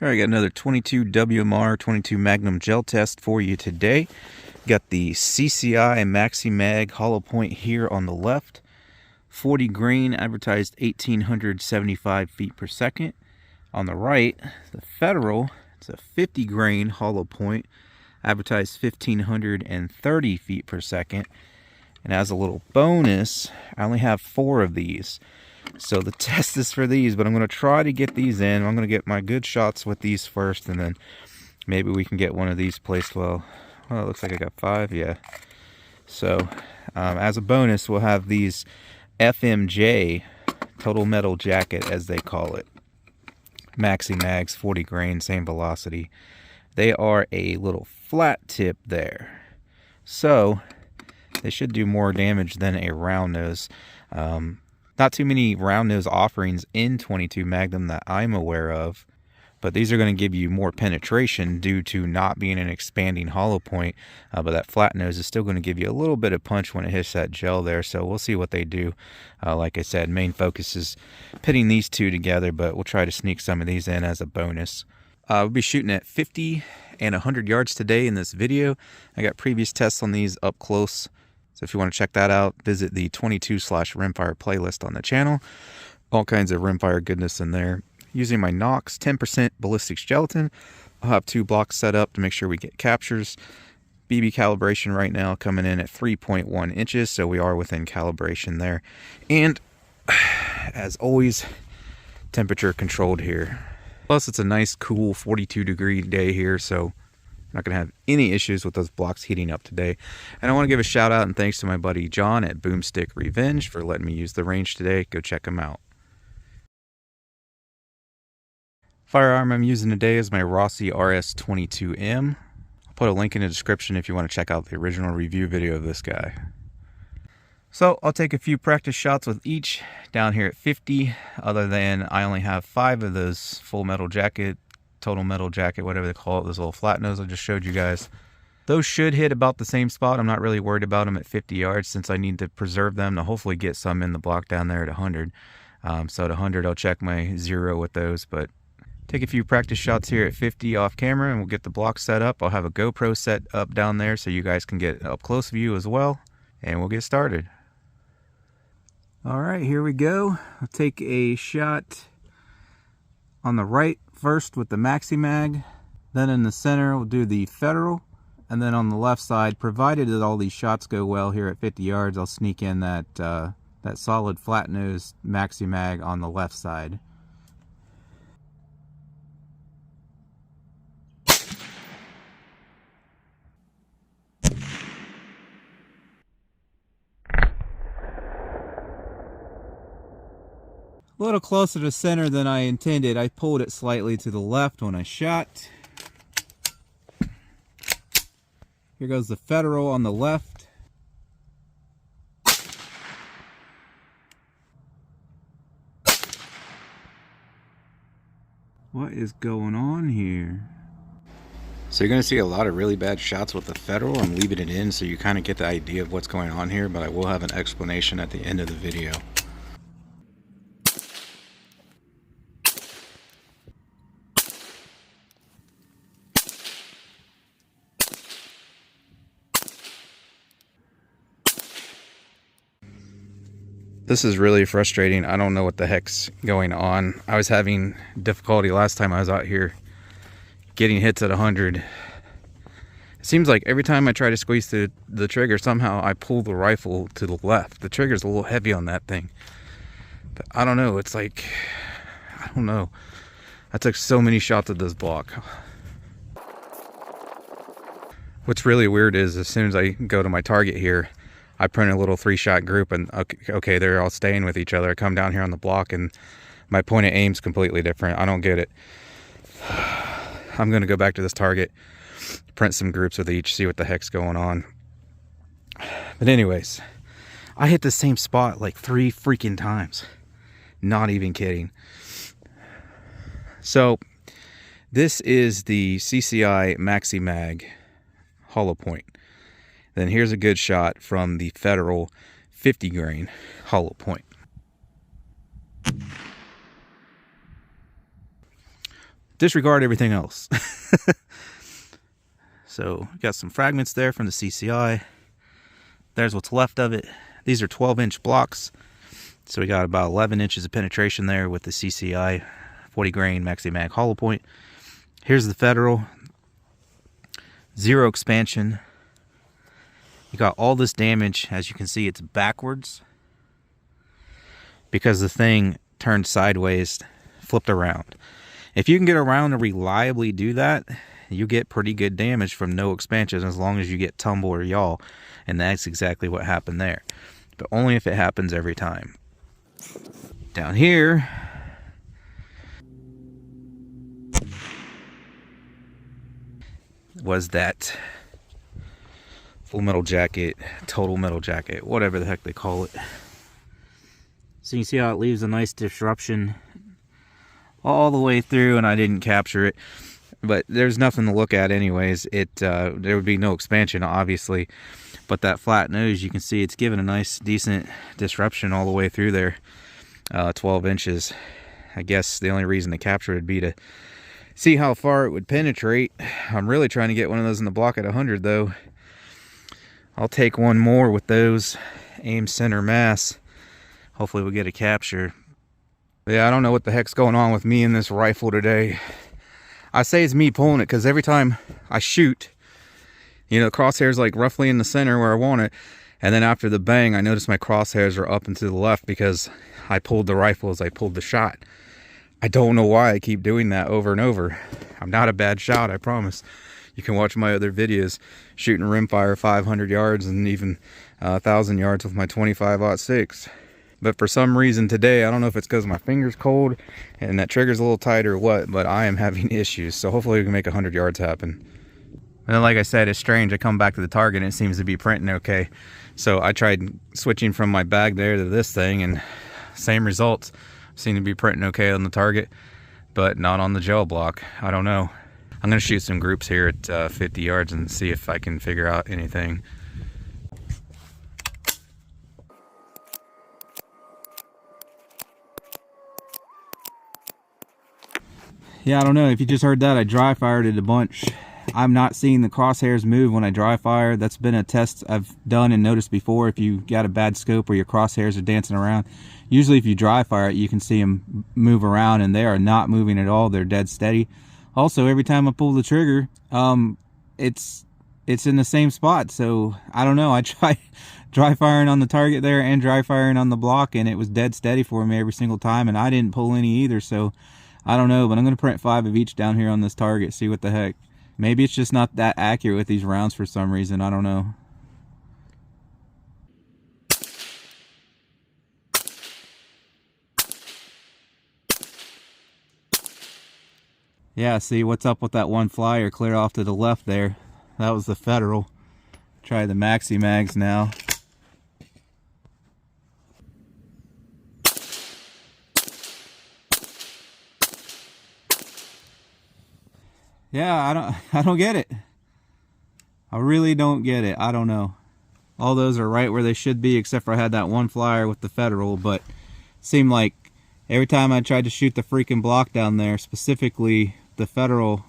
All right, got another 22 WMR 22 Magnum gel test for you today. Got the CCI Maxi Mag hollow point here on the left. 40 grain, advertised 1875 feet per second. On the right, the Federal, it's a 50 grain hollow point, advertised 1530 feet per second. And as a little bonus, I only have 4 of these. So the test is for these, but I'm going to try to get these in. I'm going to get my good shots with these first, and then maybe we can get one of these placed well. Well, it looks like I got 5, yeah. So as a bonus, we'll have these FMJ, Total Metal Jacket as they call it. Maxi Mags, 40 grain, same velocity. They are a little flat tip there. So they should do more damage than a round nose. Not too many round nose offerings in 22 Magnum that I'm aware of, but these are going to give you more penetration due to not being an expanding hollow point, but that flat nose is still going to give you a little bit of punch when it hits that gel there, so we'll see what they do. Like I said, main focus is pitting these two together, but we'll try to sneak some of these in as a bonus. We'll be shooting at 50 and 100 yards today in this video. I got previous tests on these up close. So if you want to check that out, visit the 22/Rimfire playlist on the channel. All kinds of rimfire goodness in there. Using my Nox 10% ballistics gelatin, I'll have 2 blocks set up to make sure we get captures. BB calibration right now coming in at 3.1 inches, so we are within calibration there. And as always, temperature controlled here. Plus it's a nice cool 42-degree day here, so not going to have any issues with those blocks heating up today. And I want to give a shout out and thanks to my buddy John at Boomstick Revenge for letting me use the range today. Go check him out. Firearm I'm using today is my Rossi RS-22M. I'll put a link in the description if you want to check out the original review video of this guy. So I'll take a few practice shots with each down here at 50, other than I only have 5 of those full metal jacket, total metal jacket, whatever they call it, this little flat nose I just showed you guys. Those should hit about the same spot. I'm not really worried about them at 50 yards since I need to preserve them to hopefully get some in the block down there at 100. So at 100 I'll check my 0 with those, but take a few practice shots here at 50 off camera and we'll get the block set up. I'll have a GoPro set up down there so you guys can get up close view as well, and we'll get started. All right, here we go. I'll take a shot on the right first with the Maxi Mag, then in the center we'll do the Federal, and then on the left side, provided that all these shots go well here at 50 yards, I'll sneak in that that solid flat nose Maxi Mag on the left side. A little closer to center than I intended. I pulled it slightly to the left when I shot. Here goes the Federal on the left. What is going on here? So you're going to see a lot of really bad shots with the Federal. I'm leaving it in so you kind of get the idea of what's going on here, but I will have an explanation at the end of the video. This is really frustrating. I don't know what the heck's going on. I was having difficulty last time I was out here getting hits at 100. It seems like every time I try to squeeze the trigger, somehow I pull the rifle to the left. The trigger's a little heavy on that thing. But I don't know. It's like, I don't know. I took so many shots at this block. What's really weird is as soon as I go to my target here, I print a little 3-shot group and okay, they're all staying with each other. I come down here on the block and my point of aim's completely different. I don't get it. I'm going to go back to this target, print some groups with each, see what the heck's going on. But anyways, I hit the same spot like 3 freaking times. Not even kidding. So this is the CCI Maxi Mag hollow point. Then here's a good shot from the Federal 50 grain hollow point. disregard everything else. So got some fragments there from the CCI. There's what's left of it. These are 12-inch blocks, so we got about 11 inches of penetration there with the CCI 40 grain maxi-mag hollow point. Here's the Federal, 0 expansion. You got all this damage. As you can see, it's backwards because the thing turned sideways, flipped around. If you can get around to reliably do that, you get pretty good damage from no expansion, as long as you get tumble or yaw, and that's exactly what happened there. But only if it happens every time. Down here, was that Full Metal Jacket, Total Metal Jacket, whatever the heck they call it. So you see how it leaves a nice disruption all the way through, and I didn't capture it. But there's nothing to look at anyways. There would be no expansion, obviously. But that flat nose, you can see it's given a nice, decent disruption all the way through there. 12 inches. I guess the only reason to capture it would be to see how far it would penetrate. I'm really trying to get one of those in the block at 100 though. I'll take one more with those. Aim center mass. Hopefully we'll get a capture. Yeah, I don't know what the heck's going on with me in this rifle today. I say it's me pulling it because every time I shoot, you know, the crosshair's like roughly in the center where I want it. And then after the bang, I notice my crosshairs are up and to the left because I pulled the rifle as I pulled the shot. I don't know why I keep doing that over and over. I'm not a bad shot, I promise. You can watch my other videos shooting rimfire 500 yards and even 1,000 yards with my 25-06. But for some reason today, I don't know if it's because my finger's cold and that trigger's a little tight or what, but I am having issues. So hopefully we can make 100 yards happen. And then, like I said, it's strange. I come back to the target and it seems to be printing okay. So I tried switching from my bag there to this thing, and same results. Seem to be printing okay on the target, but not on the gel block. I don't know. I'm going to shoot some groups here at 50 yards and see if I can figure out anything. Yeah, I don't know. If you just heard that, I dry fired it a bunch. I'm not seeing the crosshairs move when I dry fire. That's been a test I've done and noticed before. If you got a bad scope where your crosshairs are dancing around, usually if you dry fire it, you can see them move around, and they are not moving at all. They're dead steady. Also, every time I pull the trigger, it's in the same spot. So I don't know. I tried dry firing on the target there and dry firing on the block, and it was dead steady for me every single time, and I didn't pull any either. So I don't know, but I'm going to print 5 of each down here on this target, see what the heck. Maybe it's just not that accurate with these rounds for some reason. I don't know. Yeah, see what's up with that one flyer clear off to the left there. That was the Federal. Try the Maxi Mags now. Yeah, I don't get it. I really don't get it. I don't know. All those are right where they should be, except for I had that one flyer with the Federal, but it seemed like every time I tried to shoot the freaking block down there, specifically the Federal,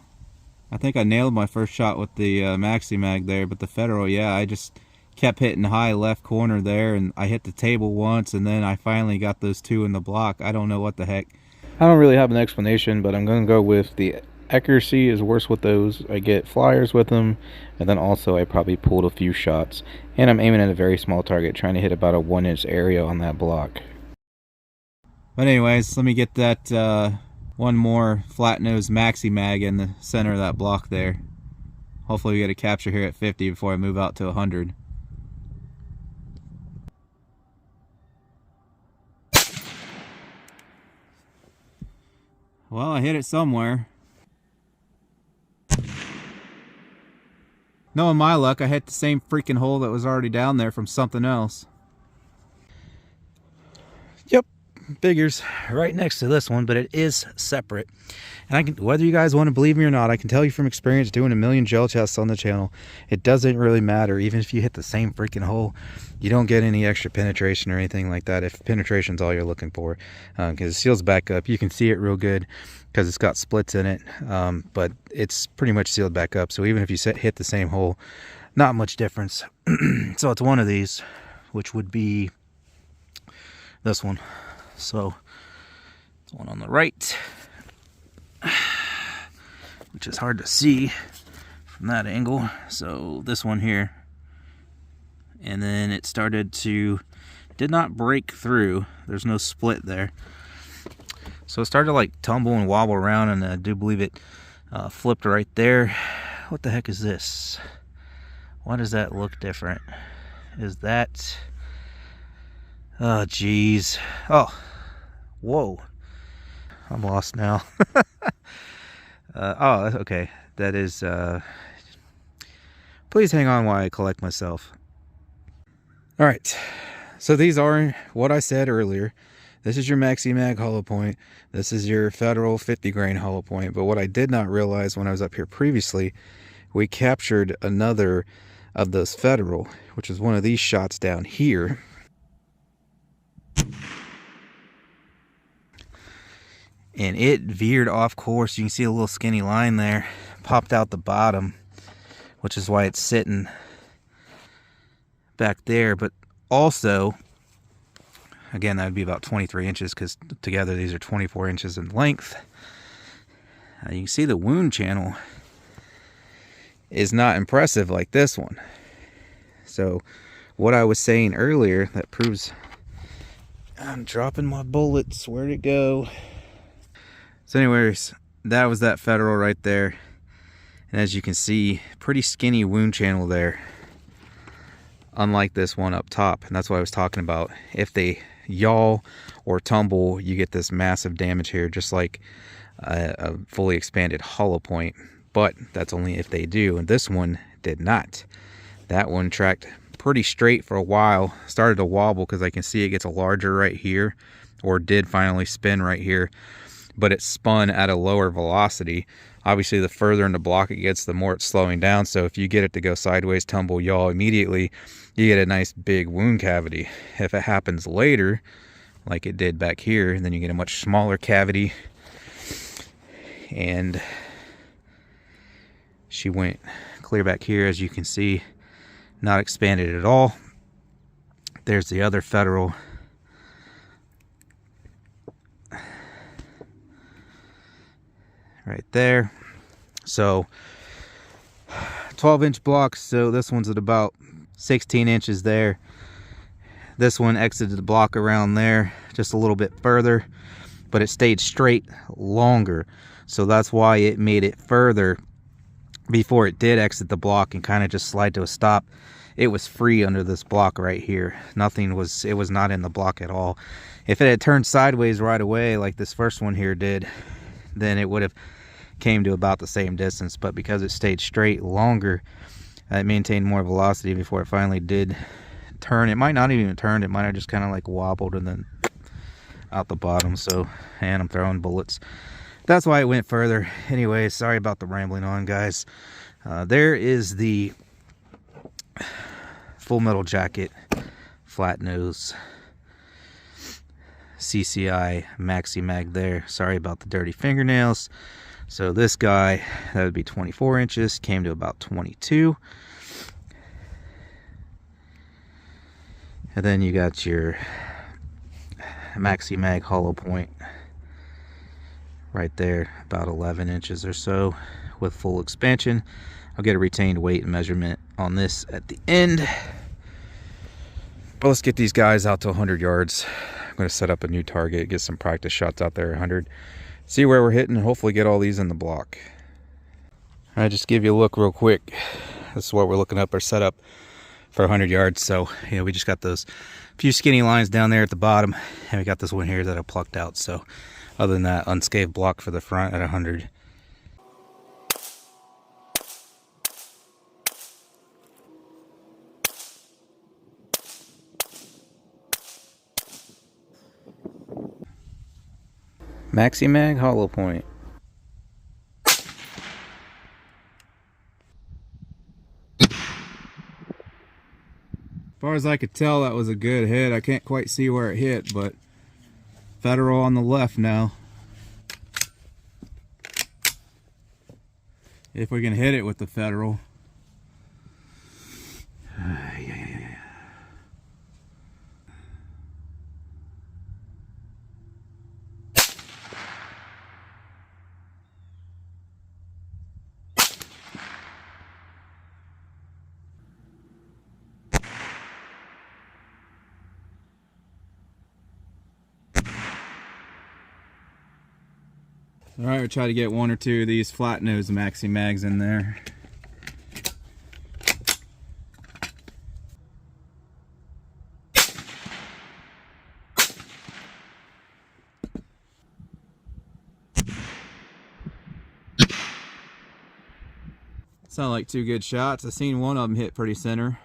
I think I nailed my first shot with the Maxi Mag there, but the Federal, yeah, I just kept hitting high left corner there, and I hit the table once, and then I finally got those 2 in the block. I don't know what the heck. I don't really have an explanation, but I'm going to go with the accuracy is worse with those. I get flyers with them, and then also I probably pulled a few shots, and I'm aiming at a very small target, trying to hit about a 1-inch area on that block. But anyways, let me get that one more flat nose Maxi Mag in the center of that block there. Hopefully we get a capture here at 50 before I move out to 100. Well, I hit it somewhere. Knowing my luck, I hit the same freaking hole that was already down there from something else. Yep, figures right next to this one, but it is separate. And I can, whether you guys want to believe me or not, I can tell you from experience doing a million gel tests on the channel, it doesn't really matter. Even if you hit the same freaking hole, you don't get any extra penetration or anything like that if penetration's all you're looking for, because it seals back up. You can see it real good because it's got splits in it, but it's pretty much sealed back up. So even if you hit the same hole, not much difference. So it's one of these, which would be this one. So the one on the right, which is hard to see from that angle. So this one here, and then it started to, did not break through. There's no split there. So it started to like tumble and wobble around, and I do believe it flipped right there. What the heck is this? Why does that look different? Is that, oh geez, oh, whoa, I'm lost now. Oh, okay, that is, please hang on while I collect myself. All right, so these are what I said earlier. This is your maxi-mag hollow point. This is your Federal 50 grain hollow point. But what I did not realize when I was up here previously, we captured another of those Federal, which is one of these shots down here. And it veered off course. You can see a little skinny line there, popped out the bottom, which is why it's sitting back there. But also, again, that would be about 23 inches, because together these are 24 inches in length. You can see the wound channel is not impressive like this one. So what I was saying earlier, that proves I'm dropping my bullets. Where'd it go? So anyways, that was that Federal right there. And as you can see, pretty skinny wound channel there, unlike this one up top. And that's what I was talking about. If they yaw or tumble, you get this massive damage here, just like a fully expanded hollow point. But that's only if they do, and this one did not. That one tracked pretty straight for a while, started to wobble because I can see it gets larger right here, or did finally spin right here, but it spun at a lower velocity. Obviously, the further in the block it gets, the more it's slowing down. So if you get it to go sideways, tumble, yaw immediately, you get a nice big wound cavity. If it happens later, like it did back here, then you get a much smaller cavity. And she went clear back here, as you can see, not expanded at all. There's the other Federal. Right there. So 12-inch blocks, so this one's at about 16 inches there. This one exited the block around there just a little bit further, but it stayed straight longer. So that's why it made it further before it did exit the block and kind of just slide to a stop. It was free under this block right here. Nothing was, it was not in the block at all. If it had turned sideways right away like this first one here did, then it would have came to about the same distance. But because it stayed straight longer, it maintained more velocity before it finally did turn. It might not even turn, it might have just kind of like wobbled and then out the bottom. So, and I'm throwing bullets. That's why it went further. Anyway, sorry about the rambling on, guys. There is the Full Metal Jacket flat nose CCI Maxi Mag there. Sorry about the dirty fingernails. So this guy, that would be 24 inches, came to about 22. And then you got your Maxi Mag hollow point right there, about 11 inches or so with full expansion. I'll get a retained weight measurement on this at the end. But let's get these guys out to 100 yards. I'm going to set up a new target, get some practice shots out there 100. See where we're hitting, and hopefully get all these in the block. All right, just give you a look real quick. This is what we're looking up our setup for 100 yards. So, yeah, we just got those few skinny lines down there at the bottom, and we got this one here that I plucked out. So, other than that, unscathed block for the front at 100. Maxi Mag hollow point. As far as I could tell, that was a good hit. I can't quite see where it hit, but Federal on the left now. if we can hit it with the Federal. All right, we'll try to get one or two of these flat nose maxi mags in there. Sound like two good shots. I seen one of them hit pretty center.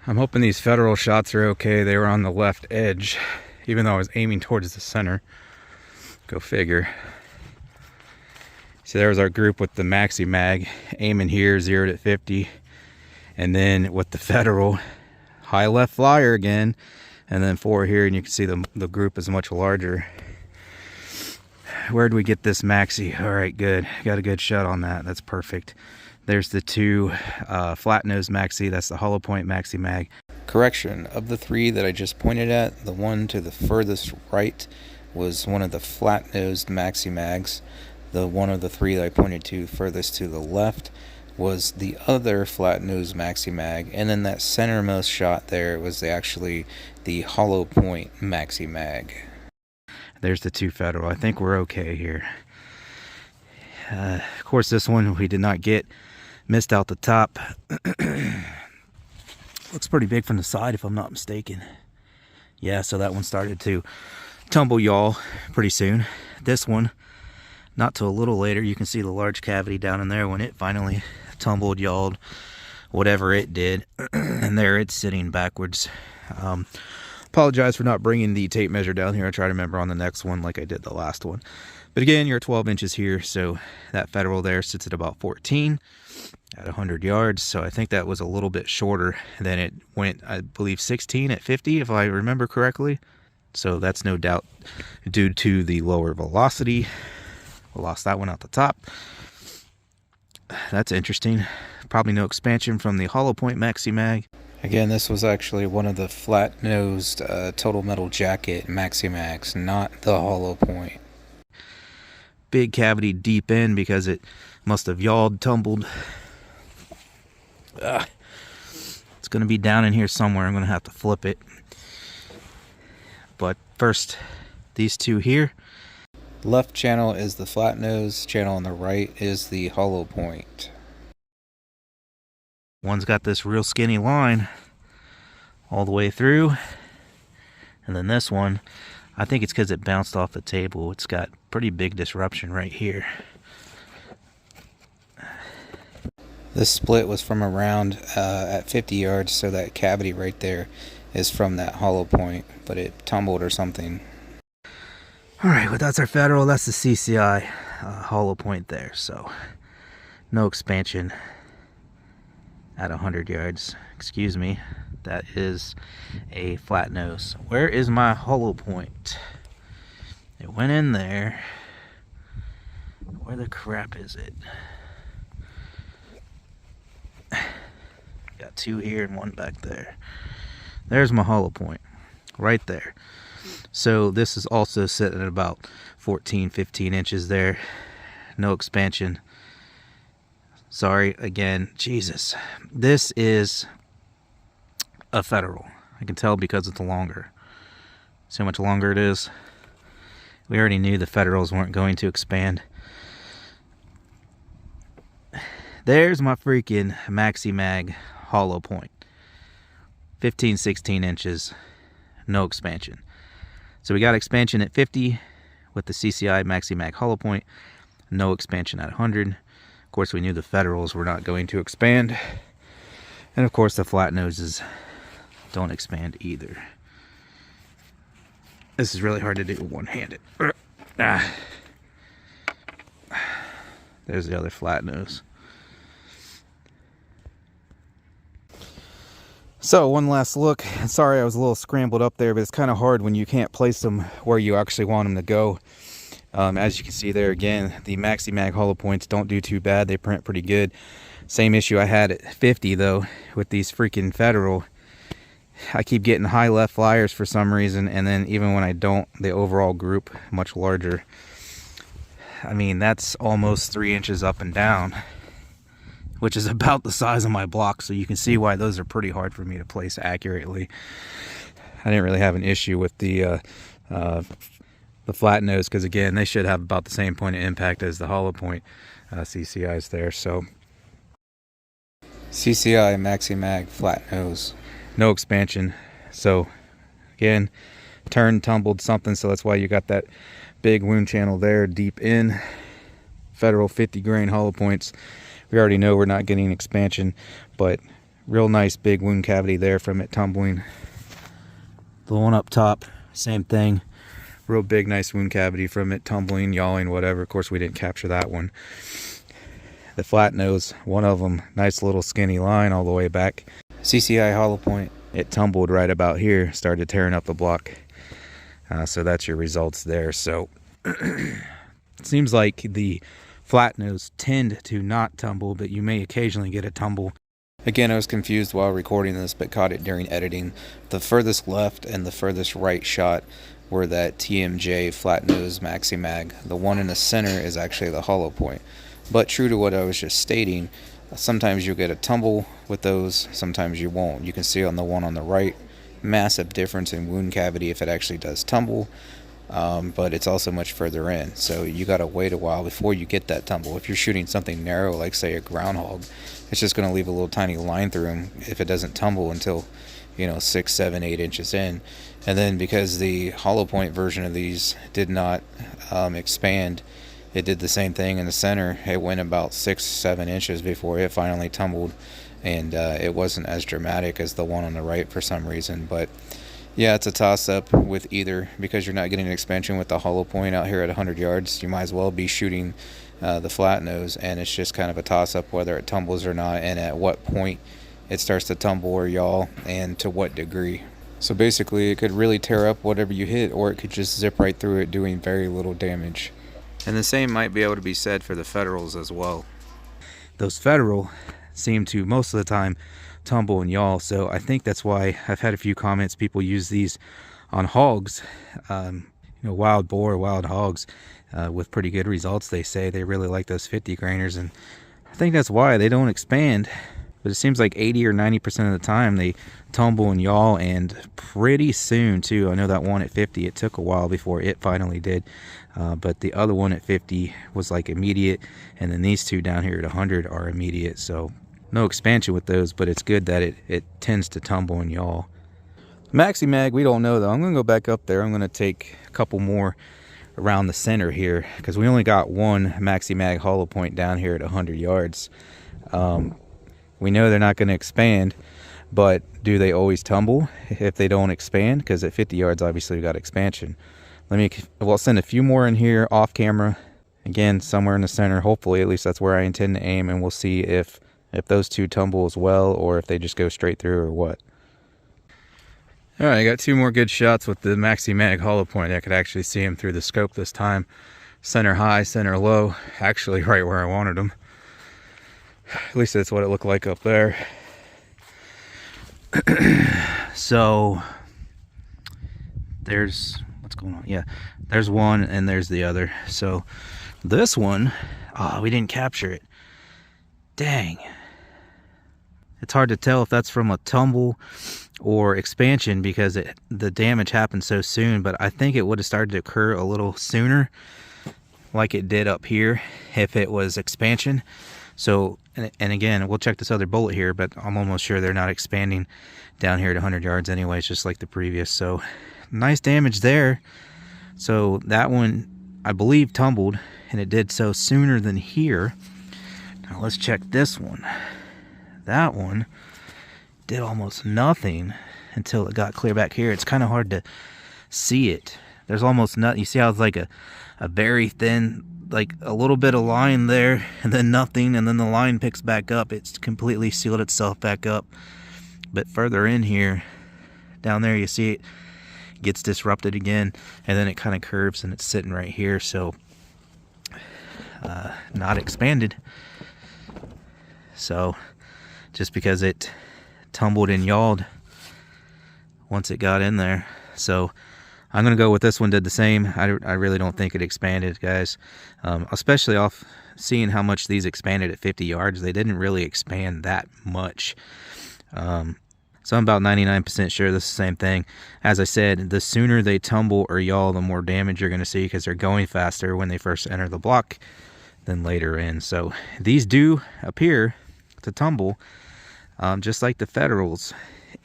I'm hoping these Federal shots are okay. They were on the left edge, even though I was aiming towards the center. Go figure. So there was our group with the Maxi Mag, aiming here, zeroed at 50. And then with the Federal, high left flyer again, and then 4 here, and you can see the group is much larger. Where'd we get this Maxi? All right, good. Got a good shot on that. That's perfect. There's the two flat nose Maxi. That's the hollow point Maxi Mag. Correction, of the 3 that I just pointed at, the one to the furthest right was one of the flat nosed Maxi Mags. The one of the 3 that I pointed to furthest to the left was the other flat nose Maxi Mag, and then that centermost shot there was actually the hollow point Maxi Mag. There's the 2 Federal. I think we're okay here. Of course, this one we did not get. Missed out the top. Looks pretty big from the side, if I'm not mistaken. Yeah, so that one started to tumble yaw pretty soon. This one, not till a little later, you can see the large cavity down in there when it finally tumbled, yawed, whatever it did. And there it's sitting backwards. Apologize for not bringing the tape measure down here. I'll try to remember on the next one like I did the last one. But again, you're 12 inches here, so that Federal there sits at about 14 at 100 yards. So I think that was a little bit shorter than it went, I believe 16 at 50, if I remember correctly. So that's no doubt due to the lower velocity. We lost that one out the top. That's interesting. Probably no expansion from the hollow point Maxi Mag. Again, this was actually one of the flat-nosed Total Metal Jacket Maxi Mags, not the hollow point. Big cavity deep in because it must have yawed, tumbled. It's going to be down in here somewhere. I'm going to have to flip it. But first, these 2 here. Left channel is the flat nose, channel on the right is the hollow point. One's got this real skinny line all the way through. And then this one, I think it's because it bounced off the table. It's got pretty big disruption right here. This split was from around at 50 yards, so that cavity right there is from that hollow point, but it tumbled or something. Alright, well that's our Federal. That's the CCI hollow point there, so no expansion at 100 yards. Excuse me, that is a flat nose. Where is my hollow point? It went in there. Where the crap is it? Got 2 here and 1 back there. There's my hollow point right there. So this is also sitting at about 14-15 inches there. No expansion. Sorry again. Jesus, this is a Federal. I can tell because it's longer. See how much longer it is? We already knew the Federals weren't going to expand. There's my freaking Maxi Mag hollow point. 15-16 inches. No expansion. So we got expansion at 50 with the CCI Maxi Mag hollow point. No expansion at 100. Of course, we knew the Federals were not going to expand. And of course, the flat noses don't expand either. This is really hard to do one-handed. There's the other flat nose. So one last look. Sorry I was a little scrambled up there, but it's kind of hard when you can't place them where you actually want them to go. As you can see there again, the maxi-mag hollow points don't do too bad. They print pretty good. Same issue I had at 50 though with these freaking Federal. I keep getting high left flyers for some reason, and then even when I don't, the overall group much larger. I mean, that's almost 3 inches up and down, which is about the size of my block, so you can see why those are pretty hard for me to place accurately. I didn't really have an issue with the flat nose, because again, they should have about the same point of impact as the hollow point CCIs there. So CCI Maxi-mag flat nose, no expansion. So again, turned, tumbled something, so that's why you got that big wound channel there deep in. Federal 50 grain hollow points, we already know we're not getting expansion, but real nice big wound cavity there from it tumbling. The one up top, same thing, real big nice wound cavity from it tumbling, yawing, whatever. Of course we didn't capture that one. The flat nose, one of them, nice little skinny line all the way back. CCI hollow point, it tumbled right about here, started tearing up the block. So that's your results there. So it seems like the flat nose tend to not tumble, but you may occasionally get a tumble. Again, I was confused while recording this, but caught it during editing. The furthest left and the furthest right shot were that TMJ flat nose maxi mag. The one in the center is actually the hollow point. But true to what I was just stating, sometimes you'll get a tumble with those, sometimes you won't. You can see on the one on the right, massive difference in wound cavity if it actually does tumble, but it's also much further in, so you got to wait a while before you get that tumble. If you're shooting something narrow like say a groundhog, it's just going to leave a little tiny line through him if it doesn't tumble until, you know, 6, 7, 8 inches in. And then because the hollow point version of these did not expand, it did the same thing in the center. It went about 6, 7 inches before it finally tumbled, and it wasn't as dramatic as the one on the right for some reason. But yeah, it's a toss-up with either, because you're not getting an expansion with the hollow point out here at 100 yards. You might as well be shooting the flat nose, and it's just kind of a toss-up whether it tumbles or not, and at what point it starts to tumble or yaw, and to what degree. So basically, it could really tear up whatever you hit, or it could just zip right through it, doing very little damage. And the same might be able to be said for the Federals as well. Those Federal seem to, most of the time, tumble and yaw, so I think that's why I've had a few comments. People use these on hogs, you know, wild boar, wild hogs, with pretty good results. They say they really like those 50 grainers, and I think that's why they don't expand. But it seems like 80 or 90% of the time they tumble and yaw, and pretty soon too. I know that one at 50, it took a while before it finally did, but the other one at 50 was like immediate, and then these two down here at 100 are immediate. So no expansion with those, but it's good that it tends to tumble and yaw. Maxi mag, we don't know though. I'm gonna go back up there. I'm gonna take a couple more around the center here, because we only got one maxi mag hollow point down here at 100 yards. We know they're not going to expand, but do they always tumble if they don't expand? Because at 50 yards, obviously, we got expansion. We'll send a few more in here off camera. Again, somewhere in the center. Hopefully, at least that's where I intend to aim, and we'll see if those two tumble as well, or if they just go straight through, or what. All right, I got 2 more good shots with the Maxi Mag hollow point. I could actually see them through the scope this time. Center high, center low. Actually, right where I wanted them. At least that's what it looked like up there. So there's, what's going on? Yeah, there's one and there's the other. So this one, we didn't capture it. Dang. It's hard to tell if that's from a tumble or expansion, because the damage happened so soon, but I think it would have started to occur a little sooner, like it did up here, if it was expansion. So, and again, we'll check this other bullet here, but I'm almost sure they're not expanding down here at 100 yards anyways, just like the previous. So, nice damage there. So, that one, I believe, tumbled, and it did so sooner than here. Now, let's check this one. That one did almost nothing until it got clear back here. It's kind of hard to see it. There's almost nothing. You see how it's like a very thin, like a little bit of line there, and then nothing, and then the line picks back up. It's completely sealed itself back up. bit further in here, down there you see it gets disrupted again, and then it kind of curves and it's sitting right here, so not expanded. So just because it tumbled and yawed once it got in there. So I'm gonna go with this one did the same. I really don't think it expanded, guys, especially off seeing how much these expanded at 50 yards. They didn't really expand that much. So I'm about 99% sure this is the same thing. As I said, the sooner they tumble or yaw, the more damage you're going to see, because they're going faster when they first enter the block than later in. So these do appear to tumble, just like the Federals,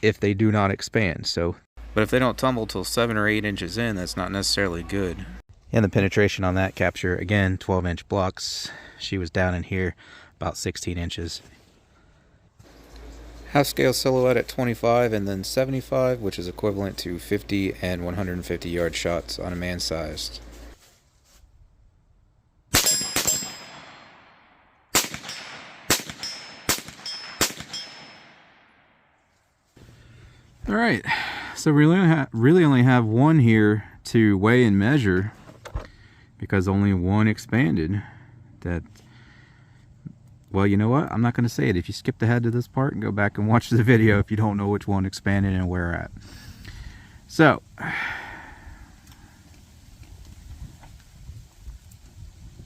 if they do not expand. So, but if they don't tumble till 7 or 8 inches in, that's not necessarily good. And the penetration on that capture, again, 12-inch blocks. She was down in here about 16 inches. Half scale silhouette at 25 and then 75, which is equivalent to 50 and 150 yard shots on a man-sized. All right, so we really only have one here to weigh and measure, because only one expanded. That, well, you know what? I'm not going to say it. If you skipped ahead to this part and go back and watch the video if you don't know which one expanded and where at. So,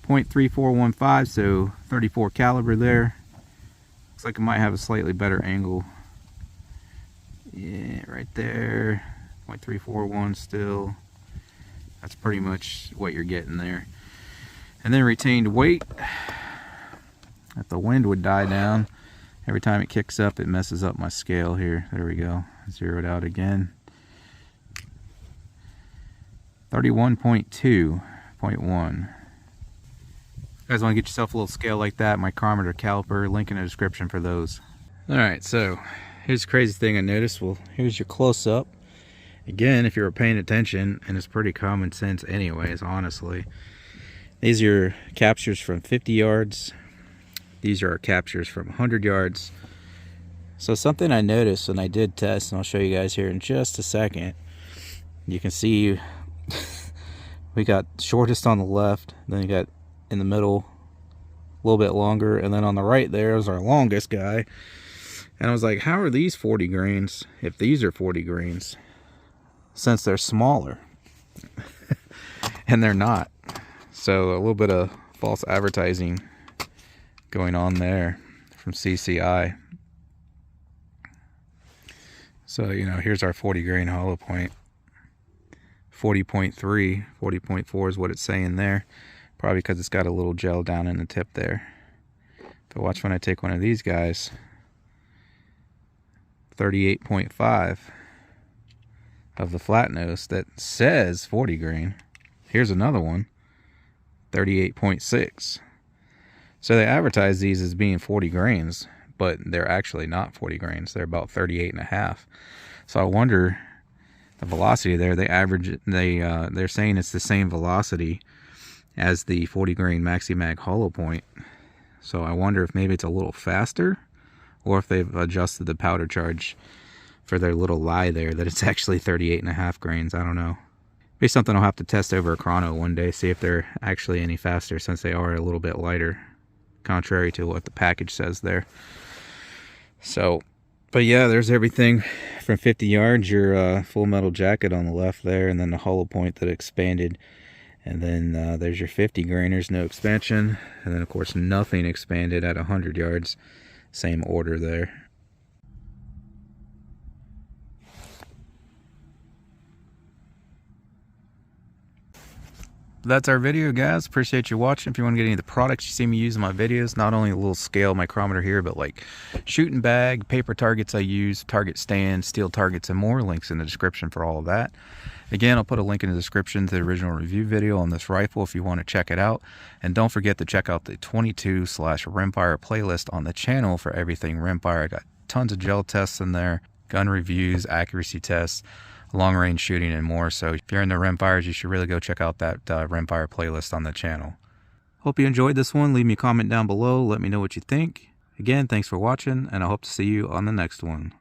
.3415, so 34 caliber there. Looks like it might have a slightly better angle. Yeah, right there. .341 still. That's pretty much what you're getting there. And then retained weight. If the wind would die down, every time it kicks up, it messes up my scale here. There we go. Zero it out again. 31.2.1. You guys want to get yourself a little scale like that, micrometer, caliper, link in the description for those. Alright, so here's the crazy thing I noticed. Well, here's your close-up. Again, if you were paying attention, and it's pretty common sense anyways, honestly. These are captures from 50 yards. These are our captures from 100 yards. So something I noticed, and I did test, and I'll show you guys here in just a second. You can see we got shortest on the left, then you got in the middle a little bit longer, and then on the right there is our longest guy. And I was like, how are these 40 grains if these are 40 grains? Since they're smaller. And they're not. So a little bit of false advertising going on there from CCI. So, you know, here's our 40 grain hollow point. 40.3, 40.4 is what it's saying there. Probably because it's got a little gel down in the tip there. But watch when I take one of these guys. 38.5 of the flat nose that says 40 grain. Here's another one. 38.6. So they advertise these as being 40 grains, but they're actually not 40 grains. They're about 38.5. So I wonder the velocity there. They average. They're saying it's the same velocity as the 40 grain maxi-mag hollow point. So I wonder if maybe it's a little faster, or if they've adjusted the powder charge for their little lie there that it's actually 38.5 grains. I don't know. Maybe something I'll have to test over a chrono one day, see if they're actually any faster, since they are a little bit lighter, contrary to what the package says there. So, but yeah, there's everything from 50 yards, your full metal jacket on the left there, and then the hollow point that expanded, and then there's your 50 grainers, no expansion, and then of course nothing expanded at 100 yards, same order there. That's our video, guys. Appreciate you watching. If you want to get any of the products you see me use in my videos, not only a little scale micrometer here, but like shooting bag, paper targets I use, target stand, steel targets, and more, links in the description for all of that. Again, I'll put a link in the description to the original review video on this rifle if you want to check it out. And don't forget to check out the 22/Rimfire playlist on the channel for everything Rimfire. I got tons of gel tests in there, gun reviews, accuracy tests, long range shooting, and more. So if you're into rimfires, you should really go check out that rimfire playlist on the channel. Hope you enjoyed this one. Leave me a comment down below. Let me know what you think. Again, thanks for watching, and I hope to see you on the next one.